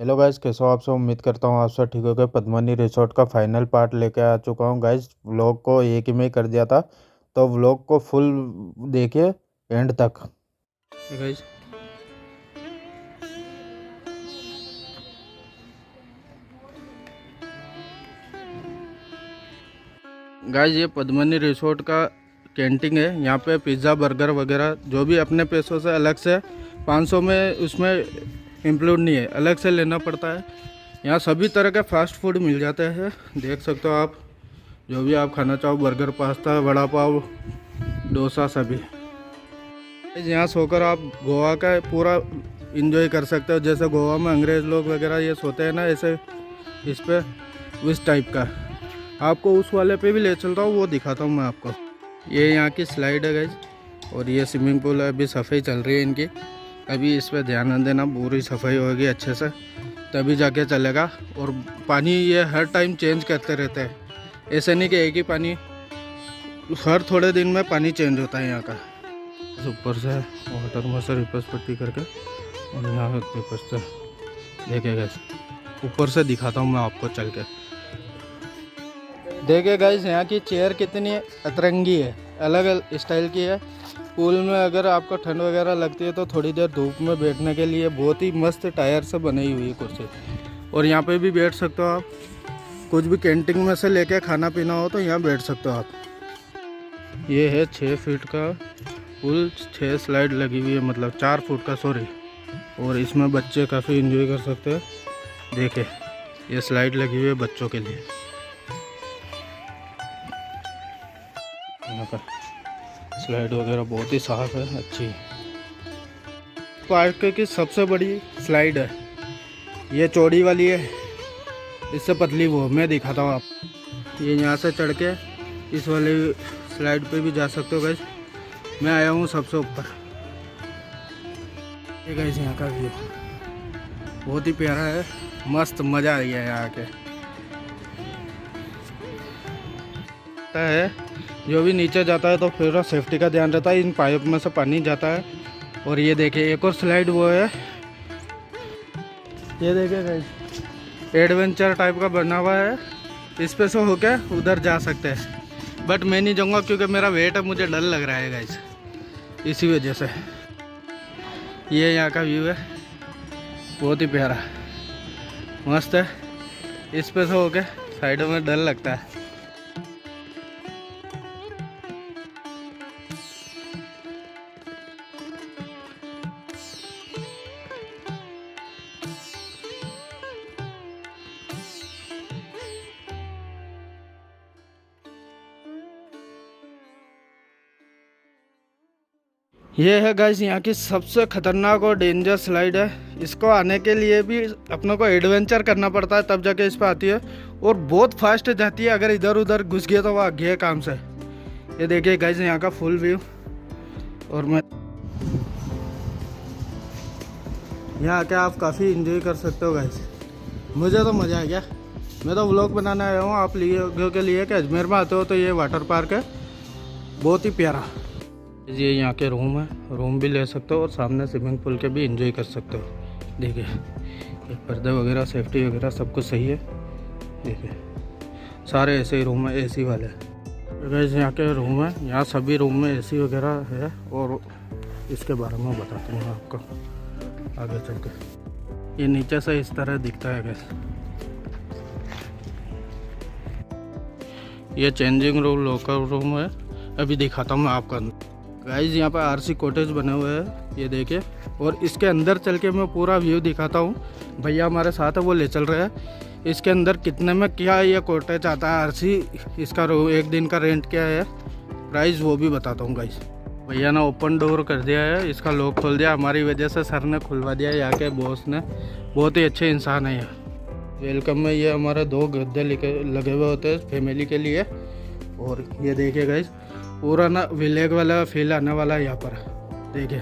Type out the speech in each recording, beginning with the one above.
Hello guys, कैसे हो आप सब। उम्मीद करता हूँ आप सब ठीक हो गए। पद्मनी रिसोर्ट का फाइनल पार्ट लेके आ चुका हूँ गाइस। व्लॉग को एक ही में कर दिया था, तो व्लॉग को फुल देखिए एंड तक। गाइस गाइस ये पद्मनी रिसोर्ट का कैंटीन है। यहाँ पे पिज़्ज़ा बर्गर वगैरह जो भी अपने पैसों से अलग से 500 में उसमें इंक्लूड नहीं है, अलग से लेना पड़ता है। यहाँ सभी तरह के फास्ट फूड मिल जाते हैं, देख सकते हो आप। जो भी आप खाना चाहो, बर्गर, पास्ता, वड़ा पाव, डोसा, सभी। यहाँ सोकर आप गोवा का पूरा इंजॉय कर सकते हो। जैसे गोवा में अंग्रेज़ लोग वगैरह ये सोते हैं ना, ऐसे इस पे उस टाइप का। आपको उस वाले पे भी ले चलता हूँ, वो दिखाता हूँ मैं आपको। ये यहाँ की स्लाइड है गाइज, और ये स्विमिंग पूल है। अभी सफाई चल रही है इनकी, अभी इस पर ध्यान न देना, पूरी सफाई होगी अच्छे से तभी जाके चलेगा। और पानी ये हर टाइम चेंज करते रहते हैं, ऐसे नहीं कि एक ही पानी, हर थोड़े दिन में पानी चेंज होता है यहाँ का। ऊपर से वाटर में से रिपर्स पट्टी करके, और यहाँ रिपर्स से देखे गाइस, ऊपर से दिखाता हूँ मैं आपको चल के। देखे गाइस यहाँ की चेयर कितनी अतरंगी है, अलग अलग स्टाइल की है। पूल में अगर आपको ठंड वगैरह लगती है तो थोड़ी देर धूप में बैठने के लिए बहुत ही मस्त टायर से बनी हुई है कुर्सी। और यहाँ पे भी बैठ सकते हो आप, कुछ भी कैंटीन में से लेके खाना पीना हो तो यहाँ बैठ सकते हो आप। ये है 6 फीट का पुल, 6 स्लाइड लगी हुई है, मतलब 4 फुट का, सॉरी। और इसमें बच्चे काफ़ी इंजॉय कर सकते हैं। देखे ये स्लाइड लगी हुई है बच्चों के लिए। यहाँ पर स्लाइड वगैरह बहुत ही साफ है, अच्छी है। पार्क की सबसे बड़ी स्लाइड है, ये चौड़ी वाली है, इससे पतली वो मैं दिखाता हूँ आप। ये यहाँ से चढ़ के इस वाली स्लाइड पे भी जा सकते हो गाइस। मैं आया हूँ सबसे ऊपर। ये गाइस यहाँ का व्यू बहुत ही प्यारा है, मस्त मज़ा आ गया है यहाँ के। जो भी नीचे जाता है तो फिर सेफ्टी का ध्यान रहता है, इन पाइप में से पानी जाता है। और ये देखिए एक और स्लाइड वो है, ये देखिए गाइस, एडवेंचर टाइप का बना हुआ है। इस पे से होके उधर जा सकते हैं, बट मैं नहीं जाऊँगा क्योंकि मेरा वेट है, मुझे डर लग रहा है गाइस, इसी वजह से। ये यहाँ का व्यू है, बहुत ही प्यारा, मस्त है। इस पे से होके साइडों में डर लगता है। ये है गाइस यहाँ की सबसे खतरनाक और डेंजर स्लाइड है। इसको आने के लिए भी अपनों को एडवेंचर करना पड़ता है, तब जाके इस पर आती है। और बहुत फास्ट जाती है, अगर इधर उधर घुस गया तो वो आगे है काम से। ये देखिए गाइस यहाँ का फुल व्यू। और मैं यहाँ आके आप काफ़ी इंजॉय कर सकते हो गाइस। मुझे तो मज़ा आ गया। मैं तो व्लॉग बनाने आया हूँ आप लोगों के लिए कि अजमेर में आते हो तो ये वाटर पार्क है, बहुत ही प्यारा। ये यहाँ के रूम है, रूम भी ले सकते हो और सामने स्विमिंग पूल के भी एंजॉय कर सकते हो। देखिए ये पर्दे वगैरह, सेफ्टी वगैरह सब कुछ सही है। देखिए सारे ऐसे ही रूम है, एसी वाले। वैसे यहाँ के रूम है, यहाँ सभी रूम में एसी वगैरह है। और इसके बारे में बताता हूँ आपको आगे चल के। ये नीचे से इस तरह दिखता है गैस। ये चेंजिंग रूम, लोकल रूम है, अभी दिखाता हूँ मैं आपको। गाइस यहाँ पे आरसी कॉटेज बने हुए हैं, ये देखिए। और इसके अंदर चल के मैं पूरा व्यू दिखाता हूँ। भैया हमारे साथ है, वो ले चल रहे हैं। इसके अंदर कितने में क्या ये कॉटेज आता है आरसी, इसका एक दिन का रेंट क्या है, प्राइस वो भी बताता हूँ गाइस। भैया ने ओपन डोर कर दिया है, इसका लॉक खोल दिया, हमारी वजह से सर ने खुलवा दिया यहाँ के बॉस ने। बहुत ही अच्छे इंसान है यहाँ। वेलकम में ये हमारे 2 गद्दे लगे हुए होते हैं फैमिली के लिए। और ये देखिए गाइस, पूरा ना विलेज वाला फील आने वाला है यहाँ पर। देखिए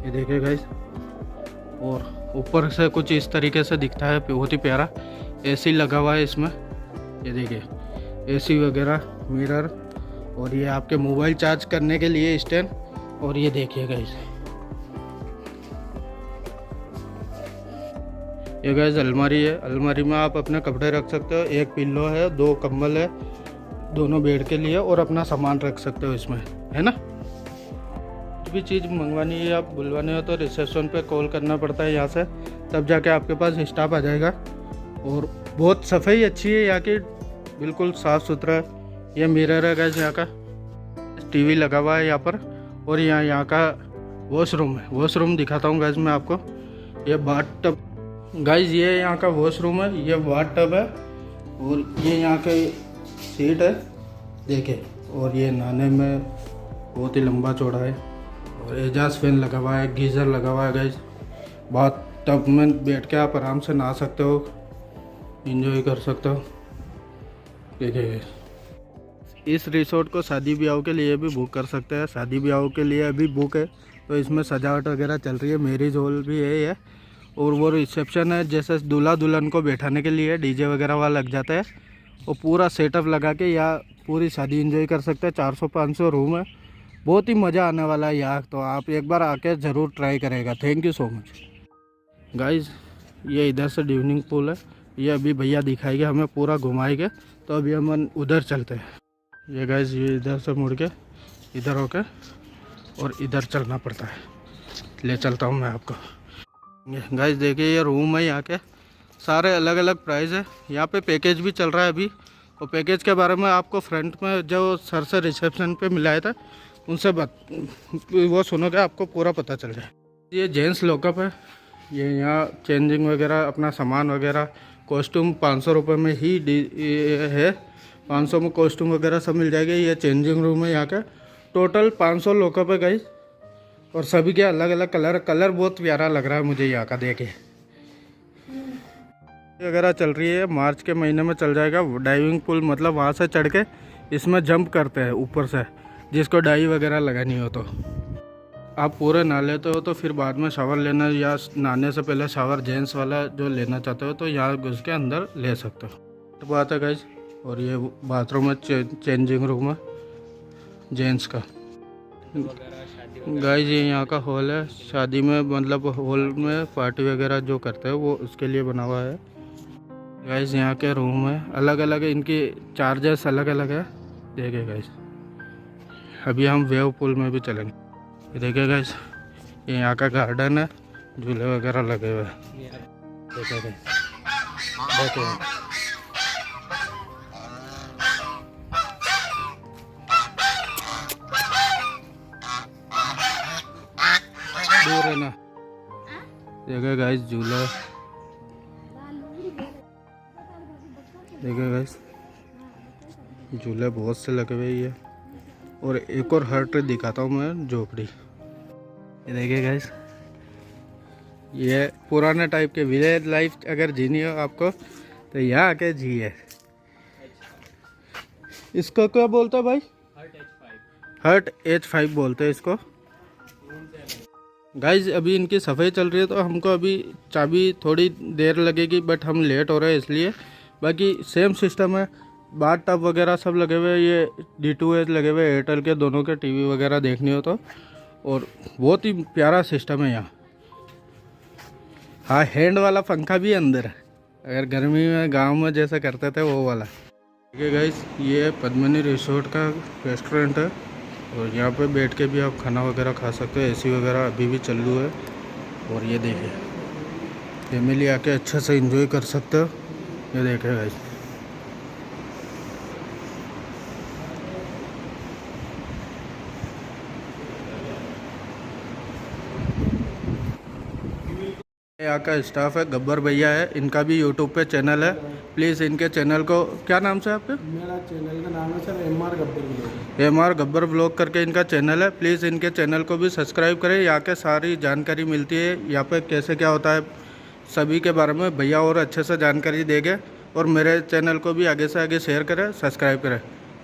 ये देखिए गाइस। और ऊपर से कुछ इस तरीके से दिखता है, बहुत ही प्यारा। एसी लगा हुआ है इसमें, ये देखिए एसी वगैरह, मिरर। और ये आपके मोबाइल चार्ज करने के लिए स्टैंड। और ये देखिए गाइस, ये गाइस अलमारी है, अलमारी में आप अपने कपड़े रख सकते हो। एक पिल्लो है, 2 कंबल है, दोनों बेड के लिए, और अपना सामान रख सकते हो इसमें, है ना। कुछ भी चीज़ मंगवानी है, आप बुलवानी हो तो रिसेप्शन पे कॉल करना पड़ता है यहाँ से, तब जाके आपके पास स्टाफ आ जाएगा। और बहुत सफाई अच्छी है यहाँ की, बिल्कुल साफ़ सुथरा है। ये मिरर है गाइस यहाँ का, टीवी लगा हुआ है यहाँ पर। और यहाँ का वॉशरूम है, वॉशरूम दिखाता हूँ गाइस मैं आपको। ये बाथ टब गाइस, ये यहाँ का वॉशरूम है, ये बाथ टब है, और ये यहाँ के सीट है देखिए। और ये नहाने में बहुत ही लंबा चौड़ा है, और एजाज फैन लगा हुआ है, गीज़र लगा हुआ है गाइस। बाथ टब में बैठ के आप आराम से नहा सकते हो, इंजॉय कर सकते हो। देखिए इस रिसोर्ट को शादी ब्याह के लिए भी बुक कर सकते हैं। शादी ब्याह के लिए अभी बुक है, तो इसमें सजावट वगैरह चल रही है। मैरिज हॉल भी है ये, और वो रिसेप्शन है, जैसे दूल्हा दुल्हन को बैठाने के लिए डीजे वगैरह वाला लग जाता है। और पूरा सेटअप लगा के यहाँ पूरी शादी एंजॉय कर सकते हैं। 400-500 रूम है, बहुत ही मज़ा आने वाला है यहाँ। तो आप एक बार आके ज़रूर ट्राई करेगा। Thank you so much guys. ये इधर से डिविनिंग पूल है, ये अभी भैया दिखाएंगे हमें, पूरा घुमाएंगे। तो अभी हम उधर चलते हैं। ये गाइस, ये इधर से मुड़ के इधर होके और इधर चलना पड़ता है। ले चलता हूँ मैं आपको। ये गाइस देखिए, ये रूम है यहाँ के, सारे अलग अलग प्राइस है। यहाँ पे पैकेज भी चल रहा है अभी, और पैकेज के बारे में आपको फ्रंट में जो सर से रिसेप्शन पे मिलाया था उनसे वो सुनोगे, आपको पूरा पता चल जाए। ये जेंट्स लॉकअप है, ये यहाँ चेंजिंग वगैरह, अपना सामान वगैरह, कॉस्ट्यूम 500 रुपये में ही है। 500 में कॉस्ट्यूम वगैरह सब मिल जाएगा। ये चेंजिंग रूम है यहाँ का, टोटल 500 लॉकअप है गाइस। और सभी के अलग अलग कलर बहुत प्यारा लग रहा है मुझे यहाँ का देखे। वगैरह चल रही है, मार्च के महीने में चल जाएगा। डाइविंग पूल मतलब वहाँ से चढ़ के इसमें जंप करते हैं ऊपर से, जिसको डाई वगैरह लगानी हो तो। आप पूरे नहा लेते हो तो फिर बाद में शावर लेना, या नहाने से पहले शावर जेंट्स वाला जो लेना चाहते हो तो यहाँ घुस के अंदर ले सकते हो। तो बात है गाइस। और ये बाथरूम है, चेंजिंग रूम है जेंट्स का। गाइस ये यहाँ का हॉल है, शादी में मतलब हॉल में पार्टी वगैरह जो करते हैं वो उसके लिए बना हुआ है। गाइस यहाँ के रूम है, अलग अलग है, इनकी चार्जेस अलग अलग है। देखिए गाइस, अभी हम वेव पूल में भी चलेंगे। देखिए गाइस, ये यहाँ का गार्डन है, झूले वगैरह लगे हुए हैं। देखिए गाइस, देखिए दूर है ना। देखिए गाइस झूला, देखिए गाइस झूले बहुत से लगे हुए हैं। और एक और हट दिखाता हूँ मैं, झोपड़ी। ये देखिए गाइस, ये पुराने टाइप के विलेज लाइफ अगर जीनी हो आपको तो यहाँ आके जिए। इसको क्या बोलते हैं भाई? हट H5 बोलते हैं इसको। गाइज अभी इनकी सफाई चल रही है, तो हमको अभी चाबी थोड़ी देर लगेगी, बट हम लेट हो रहे हैं इसलिए। बाकी सेम सिस्टम है, बाथ टब वगैरह सब लगे हुए हैं। ये D2H लगे हुए एयरटेल के, दोनों के टीवी वगैरह देखनी हो तो। और बहुत ही प्यारा सिस्टम है यहाँ। हाँ, हैंड वाला पंखा भी अंदर है, अगर गर्मी में गांव में जैसा करते थे वो वाला। ठीक है गाइस, ये पद्मिनी रिसोर्ट का रेस्टोरेंट है, और यहाँ पे बैठ के भी आप खाना वगैरह खा सकते हो। एसी वगैरह अभी भी चालू है। और ये देखिए, फैमिली आके अच्छे से एंजॉय कर सकते हो। ये देखिए गाइस, यहाँ का स्टाफ है, गब्बर भैया है, इनका भी यूट्यूब पे चैनल है। प्लीज़ इनके चैनल को, क्या नाम से आपके? मेरा चैनल का नाम है sir MR Gabbar vlog. MR Gabbar vlog करके इनका चैनल है। प्लीज़ इनके चैनल को भी सब्सक्राइब करें। यहाँ के सारी जानकारी मिलती है, यहाँ पे कैसे क्या होता है सभी के बारे में भैया और अच्छे से जानकारी देंगे। और मेरे चैनल को भी आगे से आगे शेयर करें, सब्सक्राइब करें।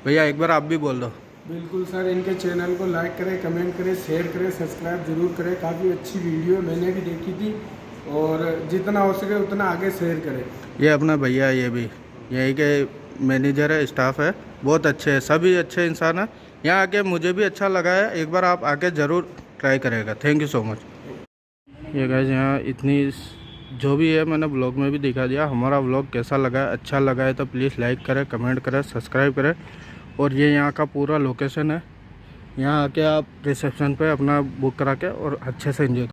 भैया एक बार आप भी बोल दो। बिल्कुल सर, इनके चैनल को लाइक करें, कमेंट करें, शेयर करें, सब्सक्राइब जरूर करें। काफ़ी अच्छी वीडियो मैंने भी देखी थी, और जितना हो सके उतना आगे शेयर करें। ये अपना भैया, ये भी यही के मैनेजर है, स्टाफ है, बहुत अच्छे हैं, सभी अच्छे इंसान हैं। यहाँ आके मुझे भी अच्छा लगा है, एक बार आप आके ज़रूर ट्राई करेगा। Thank you so much. ये गाइस यहाँ इतनी जो भी है मैंने ब्लॉग में भी दिखा दिया। हमारा ब्लॉग कैसा लगा है, अच्छा लगा है तो प्लीज़ लाइक करें, कमेंट करें, सब्सक्राइब करें। और ये यहाँ का पूरा लोकेशन है, यहाँ आके आप रिसेप्शन पे अपना बुक करा के और अच्छे से एंजॉय